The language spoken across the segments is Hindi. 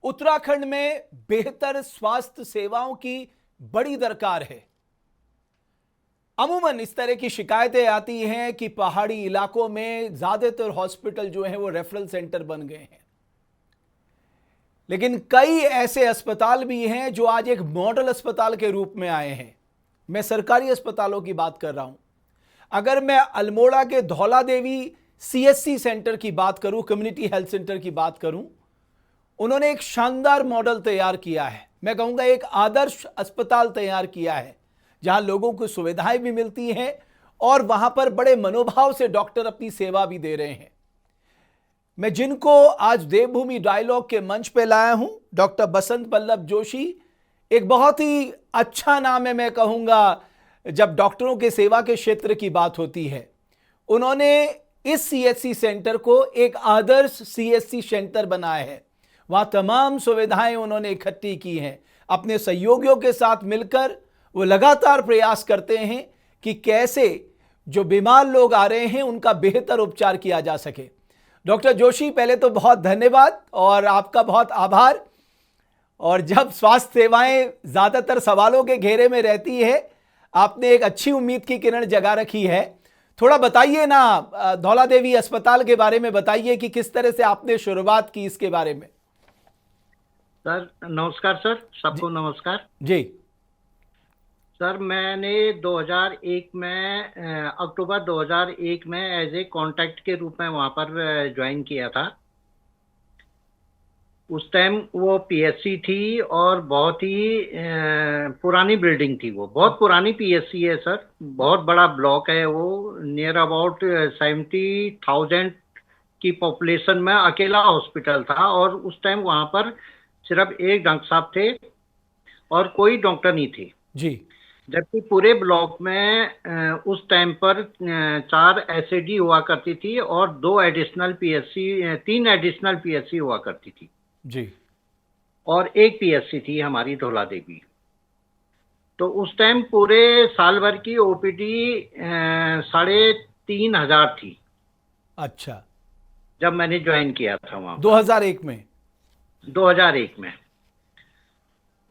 उत्तराखंड में बेहतर स्वास्थ्य सेवाओं की बड़ी दरकार है। अमूमन इस तरह की शिकायतें आती हैं कि पहाड़ी इलाकों में ज्यादातर हॉस्पिटल जो हैं वो रेफरल सेंटर बन गए हैं, लेकिन कई ऐसे अस्पताल भी हैं जो आज एक मॉडल अस्पताल के रूप में आए हैं। मैं सरकारी अस्पतालों की बात कर रहा हूं। अगर मैं अल्मोड़ा के धौला देवी सीएससी सेंटर की बात करूं, कम्युनिटी हेल्थ सेंटर की बात करूं, उन्होंने एक शानदार मॉडल तैयार किया है। मैं कहूंगा एक आदर्श अस्पताल तैयार किया है जहां लोगों को सुविधाएं भी मिलती हैं और वहां पर बड़े मनोभाव से डॉक्टर अपनी सेवा भी दे रहे हैं। मैं जिनको आज देवभूमि डायलॉग के मंच पे लाया हूं, डॉक्टर बसंत पल्लव जोशी, एक बहुत ही अच्छा नाम है। मैं कहूंगा जब डॉक्टरों के सेवा के क्षेत्र की बात होती है, उन्होंने इस सीएससी सेंटर को एक आदर्श सीएससी सेंटर बनाया है। वहां तमाम सुविधाएं उन्होंने इकट्ठी की हैं। अपने सहयोगियों के साथ मिलकर वो लगातार प्रयास करते हैं कि कैसे जो बीमार लोग आ रहे हैं उनका बेहतर उपचार किया जा सके। डॉक्टर जोशी, पहले तो बहुत धन्यवाद और आपका बहुत आभार। और जब स्वास्थ्य सेवाएं ज्यादातर सवालों के घेरे में रहती है, आपने एक अच्छी उम्मीद की किरण जगा रखी है। थोड़ा बताइए ना, धौला देवी अस्पताल के बारे में बताइए कि किस तरह से आपने शुरुआत की इसके बारे में। सर नमस्कार। सर सबको नमस्कार जी। सर, मैंने 2001 में अक्टूबर 2001 में एज ए कॉन्ट्रैक्ट के रूप में वहाँ पर ज्वाइन किया था। उस टाइम वो पीएससी थी और बहुत ही पुरानी बिल्डिंग थी। वो बहुत पुरानी पीएससी है सर, बहुत बड़ा ब्लॉक है वो। नियर अबाउट 70,000 की पॉपुलेशन में अकेला हॉस्पिटल था और उस टाइम वहाँ पर सिर्फ एक डॉक्टर साहब थे और कोई डॉक्टर नहीं थे जी। जबकि पूरे ब्लॉक में उस टाइम पर 4 एसएडी हुआ करती थी और 2 एडिशनल पीएससी, 3 एडिशनल पीएससी हुआ करती थी जी। और एक पीएससी थी हमारी धौला देवी। तो उस टाइम पूरे साल भर की ओपीडी 3,500 थी। अच्छा। जब मैंने ज्वाइन किया था वहाँ 2001 में। 2001 में।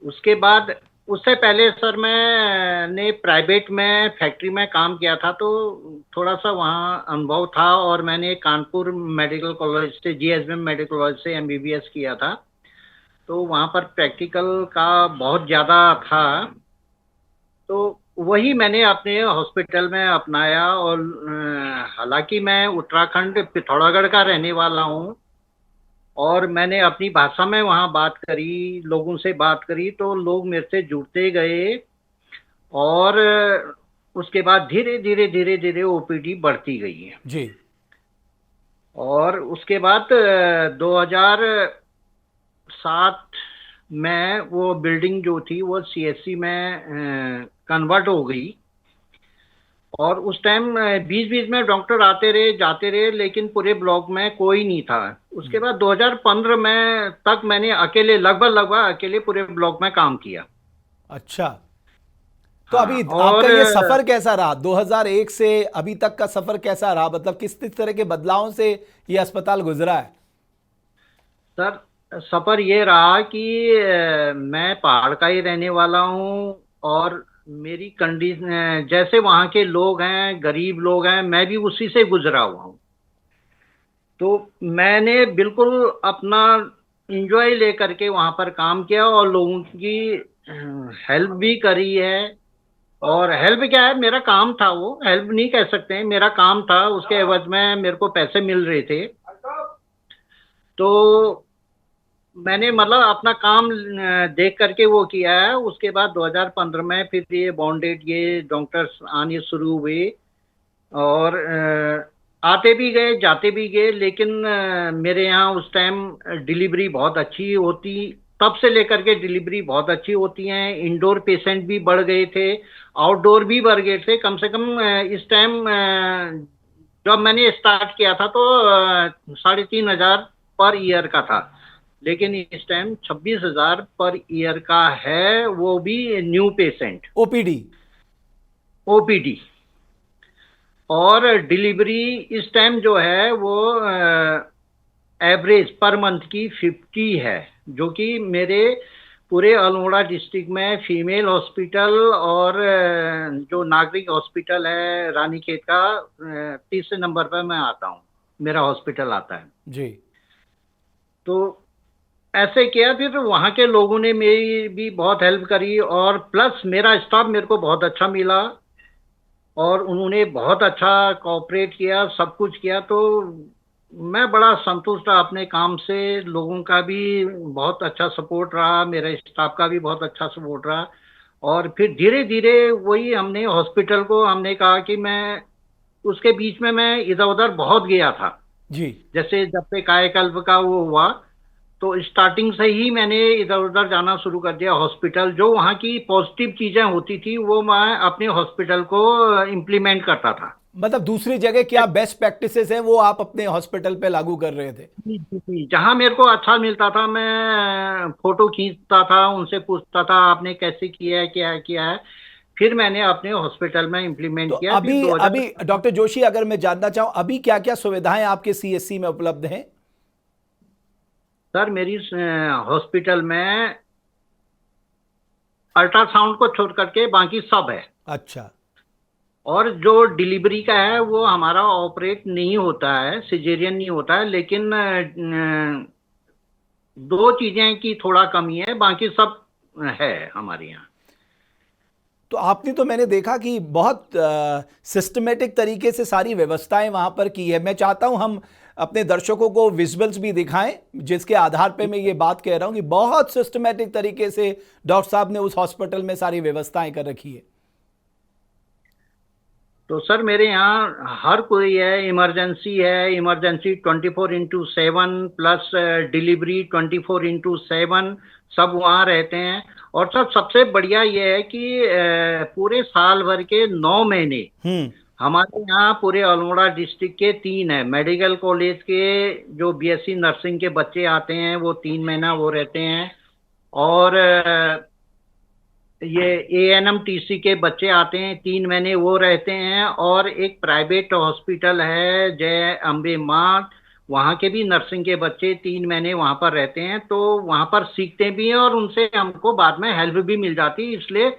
उसके बाद, उससे पहले सर मैंने प्राइवेट में फैक्ट्री में काम किया था, तो थोड़ा सा वहाँ अनुभव था और मैंने कानपुर मेडिकल कॉलेज से, जीएसबीएम मेडिकल कॉलेज से एमबीबीएस किया था। तो वहाँ पर प्रैक्टिकल का बहुत ज़्यादा था, तो वही मैंने अपने हॉस्पिटल में अपनाया। और हालांकि मैं उत्तराखंड पिथौरागढ़ का रहने वाला हूँ और मैंने अपनी भाषा में वहाँ बात करी, लोगों से बात करी, तो लोग मेरे से जुड़ते गए और उसके बाद धीरे धीरे धीरे धीरे ओपीडी बढ़ती गई है जी। और उसके बाद 2007 में वो बिल्डिंग जो थी वो सीएससी में कन्वर्ट हो गई और उस टाइम बीच बीच में डॉक्टर आते रहे जाते रहे, लेकिन पूरे ब्लॉक में कोई नहीं था। उसके बाद 2015 में तक मैंने अकेले, लगभग अकेले पूरे ब्लॉक में काम किया। अच्छा, तो हाँ, अभी और आपका ये सफर कैसा रहा? 2001 से अभी तक का सफर कैसा रहा? मतलब किस किस तरह के बदलावों से ये अस्पताल गुजरा है? सर सफर ये रहा कि मैं पहाड़ का ही रहने वाला हूँ और मेरी कंडीशन, जैसे वहाँ के लोग हैं, गरीब लोग हैं, मैं भी उसी से गुजरा हुआ हूँ। तो मैंने बिल्कुल अपना इंजॉय ले करके वहाँ पर काम किया और लोगों की हेल्प भी करी है। और हेल्प क्या है, मेरा काम था, वो हेल्प नहीं कह सकते हैं, मेरा काम था। उसके एवज में मेरे को पैसे मिल रहे थे, तो मैंने मतलब अपना काम देख करके वो किया है। उसके बाद 2015 में फिर ये बॉन्डेड ये डॉक्टर्स आने शुरू हुए और आते भी गए जाते भी गए, लेकिन मेरे यहाँ उस टाइम डिलीवरी बहुत अच्छी होती, तब से लेकर के डिलीवरी बहुत अच्छी होती हैं। इंडोर पेशेंट भी बढ़ गए थे, आउटडोर भी बढ़ गए थे। कम से कम इस टाइम जब मैंने स्टार्ट किया था तो 3,500 पर ईयर का था, लेकिन इस टाइम 26,000 पर ईयर का है, वो भी न्यू पेशेंट, ओपीडी। ओपीडी। और डिलीवरी इस टाइम जो है वो एवरेज पर मंथ की 50 है, जो कि मेरे पूरे अल्मोड़ा डिस्ट्रिक्ट में फीमेल हॉस्पिटल और जो नागरिक हॉस्पिटल है रानीखेत का, तीसरे नंबर पर मैं आता हूँ, मेरा हॉस्पिटल आता है जी। तो ऐसे किया, फिर वहाँ के लोगों ने मेरी भी बहुत हेल्प करी, और प्लस मेरा स्टाफ मेरे को बहुत अच्छा मिला और उन्होंने बहुत अच्छा कोऑपरेट किया, सब कुछ किया। तो मैं बड़ा संतुष्ट रहा अपने काम से, लोगों का भी बहुत अच्छा सपोर्ट रहा, मेरे स्टाफ का भी बहुत अच्छा सपोर्ट रहा। और फिर धीरे धीरे वही हमने हॉस्पिटल को हमने कहा कि मैं उसके बीच में मैं इधर उधर बहुत गया था, जी। जैसे जब से कायाकल्प का वो हुआ तो स्टार्टिंग से ही मैंने इधर उधर जाना शुरू कर दिया हॉस्पिटल, जो वहाँ की पॉजिटिव चीजें होती थी वो मैं अपने हॉस्पिटल को इम्प्लीमेंट करता था। मतलब दूसरी जगह क्या बेस्ट प्रैक्टिसेस हैं वो आप अपने हॉस्पिटल पे लागू कर रहे थे? जी जी जी, जहाँ मेरे को अच्छा मिलता था मैं फोटो खींचता था, उनसे पूछता था आपने कैसे किया है, क्या किया है, फिर मैंने अपने हॉस्पिटल में तो इम्प्लीमेंट किया। फिर अभी 2000 अभी डॉक्टर जोशी, अगर मैं जानना चाहूं अभी क्या क्या सुविधाएं आपके सीएससी में उपलब्ध हैं? सर मेरी हॉस्पिटल में अल्ट्रासाउंड को छोड़ करके बाकी सब है। अच्छा। और जो डिलीवरी का है वो हमारा ऑपरेट नहीं होता है, सिजेरियन नहीं होता है, लेकिन दो चीजें की थोड़ा कमी है, बाकी सब है हमारे यहाँ। तो आपने तो मैंने देखा कि बहुत सिस्टमेटिक तरीके से सारी व्यवस्थाएं वहां पर की है। मैं चाहता हूं हम अपने दर्शकों को विजुअल्स भी दिखाएं, जिसके आधार पे मैं ये बात कह रहा हूं कि बहुत सिस्टमेटिक तरीके से डॉक्टर साहब ने उस हॉस्पिटल में सारी व्यवस्थाएं कर रखी है। तो सर मेरे यहाँ हर कोई है, इमरजेंसी 24/7 प्लस डिलीवरी 24/7, सब वहाँ रहते हैं। और सर सबसे बढ़िया ये है कि पूरे साल भर के 9 महीने हमारे यहाँ पूरे अल्मोड़ा डिस्ट्रिक्ट के 3 है, मेडिकल कॉलेज के जो बीएससी नर्सिंग के बच्चे आते हैं वो 3 महीना वो रहते हैं, और ये एएनएमटीसी के बच्चे आते हैं 3 महीने वो रहते हैं, और एक प्राइवेट हॉस्पिटल है जय अम्बे माँ, वहाँ के भी नर्सिंग के बच्चे 3 महीने वहाँ पर रहते हैं। तो वहाँ पर सीखते भी हैं और उनसे हमको बाद में हेल्प भी मिल जाती है, इसलिए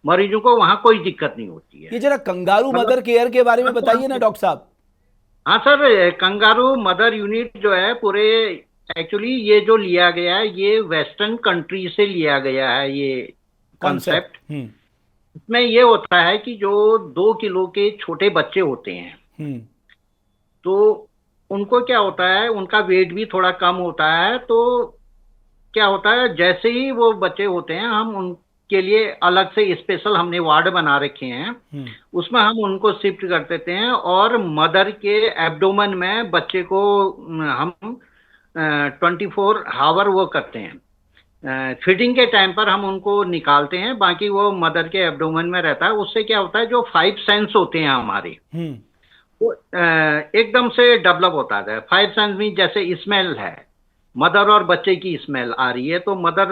मरीजों को वहाँ कोई दिक्कत नहीं होती है। ये जरा कंगारू मतलब मदर केयर के बारे में बताइए ना डॉक्टर साहब। हाँ सर, कंगारू मदर यूनिट जो है पूरे, एक्चुअली ये जो लिया गया है ये वेस्टर्न कंट्री से लिया गया है ये कॉन्सेप्ट। कॉन्सेप्ट। इसमें ये होता है कि जो 2 किलो के छोटे बच्चे होते हैं तो उनको क्या होता है, उनका वेट भी थोड़ा कम होता है। तो क्या होता है, जैसे ही वो बच्चे होते हैं हम उनके लिए अलग से स्पेशल हमने वार्ड बना रखे हैं, उसमें हम उनको शिफ्ट कर देते हैं, और मदर के एब्डोमेन में बच्चे को हम 24 आवर वो करते हैं, फीडिंग के टाइम पर हम उनको निकालते हैं, बाकी वो मदर के एब्डोमेन में रहता है। उससे क्या होता है, जो 5 सेंस होते हैं हमारे वो एकदम से डेवलप होता है। 5 सेंस में जैसे स्मेल है, मदर और बच्चे की स्मेल आ रही है तो मदर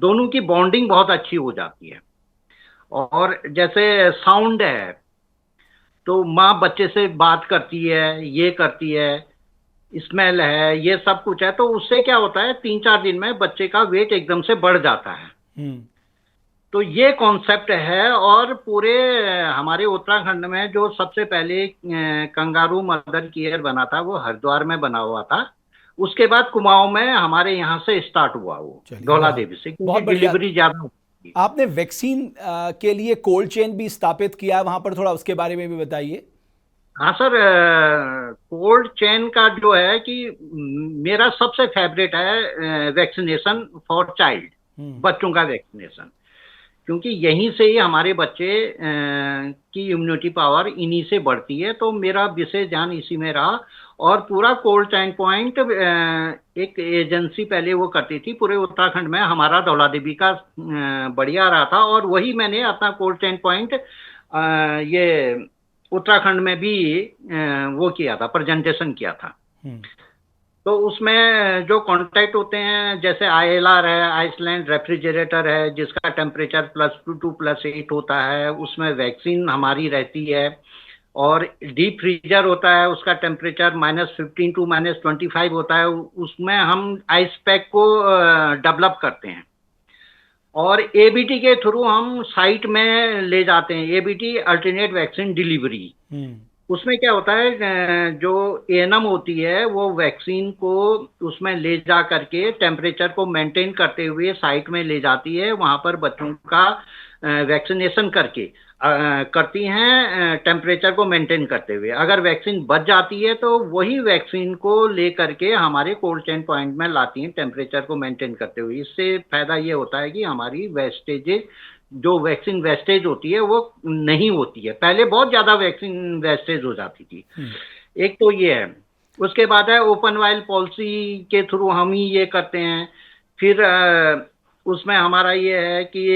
दोनों की बॉन्डिंग बहुत अच्छी हो जाती है। और जैसे साउंड है तो माँ बच्चे से बात करती है, ये करती है, स्मेल है, ये सब कुछ है। तो उससे क्या होता है, 3-4 दिन में बच्चे का वेट एकदम से बढ़ जाता है। तो ये कॉन्सेप्ट है। और पूरे हमारे उत्तराखंड में जो सबसे पहले कंगारू मदर केयर बना था वो हरिद्वार में बना हुआ था, उसके बाद कुमाऊं में हमारे यहाँ से स्टार्ट हुआ वो धौला देवी से, क्योंकि डिलीवरी ज्यादा होती है। आपने वैक्सीन के लिए कोल्ड चेन भी स्थापित किया है वहां पर, थोड़ा उसके बारे में भी बताइए। हाँ सर, कोल्ड चेन का जो है कि मेरा सबसे फेवरेट है वैक्सीनेशन फॉर चाइल्ड, बच्चों का वैक्सीनेशन, क्योंकि यहीं से ही हमारे बच्चे की इम्यूनिटी पावर इन्हीं से बढ़ती है। तो मेरा विशेष ध्यान इसी में रहा। और पूरा कोल्ड चेन पॉइंट एक एजेंसी पहले वो करती थी, पूरे उत्तराखंड में हमारा धौला देवी का बढ़िया रहा था, और वही मैंने अपना कोल्ड चेन पॉइंट ये उत्तराखंड में भी वो किया था, प्रेजेंटेशन किया था। तो उसमें जो कांटेक्ट होते हैं, जैसे ILR है, आइसलैंड रेफ्रिजरेटर है, जिसका टेम्परेचर +2 to +8 होता है, उसमें वैक्सीन हमारी रहती है। और डीप फ्रीजर होता है, उसका टेम्परेचर -15 टू -25 होता है, उसमें हम आइस पैक को डेवलप करते हैं। और एबीटी के थ्रू हम साइट में ले जाते हैं, एबीटी अल्टरनेट वैक्सीन डिलीवरी। उसमें क्या होता है, जो एएनएम होती है वो वैक्सीन को उसमें ले जा करके टेम्परेचर को मेंटेन करते हुए साइट में ले जाती है, वहां पर बच्चों का वैक्सीनेशन करके करती हैं, टेम्परेचर को मेंटेन करते हुए। अगर वैक्सीन बच जाती है तो वही वैक्सीन को ले करके हमारे कोल्ड चेन पॉइंट में लाती हैं टेम्परेचर को मेंटेन करते हुए। इससे फायदा ये होता है कि हमारी वेस्टेज, जो वैक्सीन वेस्टेज होती है वो नहीं होती है। पहले बहुत ज्यादा वैक्सीन वेस्टेज हो जाती थी। एक तो ये है। उसके बाद है ओपन वाइल पॉलिसी के थ्रू हम ही ये करते हैं। फिर उसमें हमारा ये है कि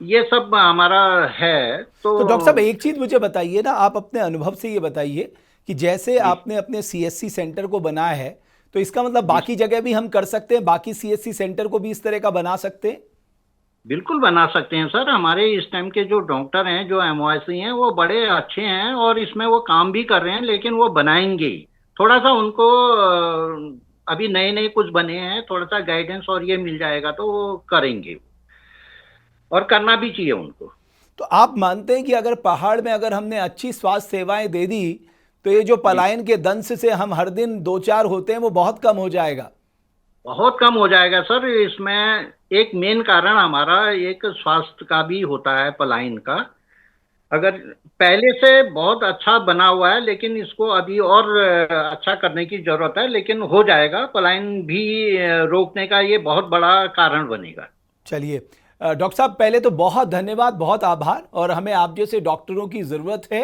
ये सब हमारा है। तो डॉक्टर साहब एक चीज मुझे बताइए ना, आप अपने अनुभव से ये बताइए कि जैसे आपने अपने सीएससी सेंटर को बनाया है, तो इसका मतलब बाकी जगह भी हम कर सकते हैं, बाकी सीएससी सेंटर को भी इस तरह का बना सकते हैं? बिल्कुल बना सकते हैं सर। हमारे इस टाइम के जो डॉक्टर हैं, जो एमओआईसी हैं, वो बड़े अच्छे हैं और इसमें वो काम भी कर रहे हैं, लेकिन वो बनाएंगे ही। थोड़ा सा उनको अभी नए नए कुछ बने हैं, थोड़ा सा गाइडेंस और ये मिल जाएगा तो वो करेंगे, और करना भी चाहिए उनको। तो आप मानते हैं कि अगर पहाड़ में अगर हमने अच्छी स्वास्थ्य सेवाएं दे दी तो ये जो पलायन के दंश से हम हर दिन 2-4 होते हैं वो बहुत कम हो जाएगा? बहुत कम हो जाएगा सर। इसमें एक मेन कारण हमारा एक स्वास्थ्य का भी होता है पलायन का। अगर पहले से बहुत अच्छा बना हुआ है, लेकिन इसको अभी और अच्छा करने की जरूरत है, लेकिन हो जाएगा। पलायन भी रोकने का ये बहुत बड़ा कारण बनेगा। चलिए डॉक्टर साहब, पहले तो बहुत धन्यवाद, बहुत आभार। और हमें आप जैसे डॉक्टरों की जरूरत है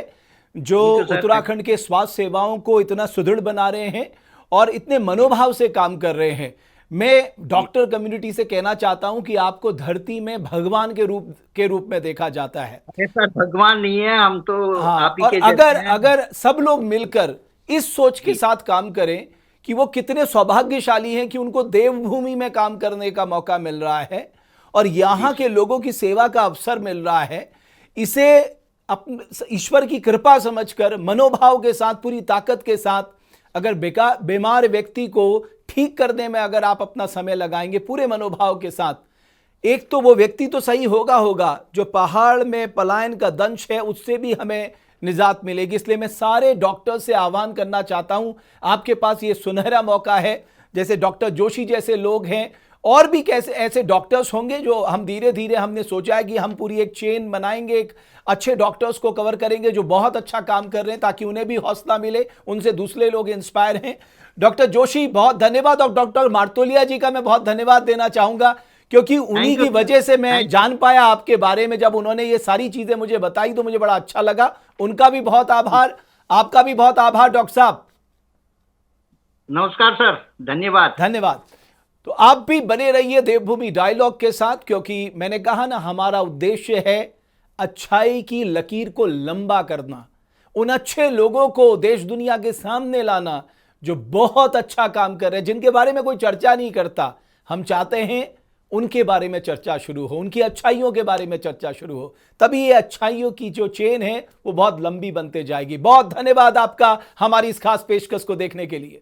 जो उत्तराखंड के स्वास्थ्य सेवाओं को इतना सुदृढ़ बना रहे हैं और इतने मनोभाव से काम कर रहे हैं। मैं डॉक्टर कम्युनिटी से कहना चाहता हूं कि आपको धरती में भगवान के रूप में देखा जाता है। सर भगवान नहीं है, हम तो हाँ, आप ही और के अगर सब लोग मिलकर इस सोच के साथ काम करें कि वो कितने सौभाग्यशाली हैं कि उनको देवभूमि में काम करने का मौका मिल रहा है और यहाँ के लोगों की सेवा का अवसर मिल रहा है, इसे ईश्वर की कृपा समझकर मनोभाव के साथ, पूरी ताकत के साथ, अगर बीमार व्यक्ति को ठीक करने में अगर आप अपना समय लगाएंगे पूरे मनोभाव के साथ, एक तो वो व्यक्ति तो सही होगा, जो पहाड़ में पलायन का दंश है उससे भी हमें निजात मिलेगी। इसलिए मैं सारे डॉक्टर से आह्वान करना चाहता हूं, आपके पास ये सुनहरा मौका है। जैसे डॉक्टर जोशी जैसे लोग हैं, और भी कैसे ऐसे डॉक्टर्स होंगे जो हम धीरे धीरे, हमने सोचा है कि हम पूरी एक चेन बनाएंगे, एक अच्छे डॉक्टर्स को कवर करेंगे जो बहुत अच्छा काम कर रहे हैं, ताकि उन्हें भी हौसला मिले, उनसे दूसरे लोग इंस्पायर हैं। डॉक्टर जोशी बहुत धन्यवाद। और डॉक्टर मार्तोलिया जी का मैं बहुत धन्यवाद देना चाहूंगा, क्योंकि उन्हीं की वजह से मैं जान पाया आपके बारे में। जब उन्होंने ये सारी चीजें मुझे बताई तो मुझे बड़ा अच्छा लगा। उनका भी बहुत आभार, आपका भी बहुत आभार डॉक्टर साहब। नमस्कार सर, धन्यवाद। धन्यवाद। तो आप भी बने रहिए देवभूमि डायलॉग के साथ, क्योंकि मैंने कहा ना, हमारा उद्देश्य है अच्छाई की लकीर को लंबा करना, उन अच्छे लोगों को देश दुनिया के सामने लाना जो बहुत अच्छा काम कर रहे हैं, जिनके बारे में कोई चर्चा नहीं करता। हम चाहते हैं उनके बारे में चर्चा शुरू हो, उनकी अच्छाइयों के बारे में चर्चा शुरू हो, तभी ये अच्छाइयों की जो चेन है वो बहुत लंबी बनते जाएगी। बहुत धन्यवाद आपका हमारी इस खास पेशकश को देखने के लिए।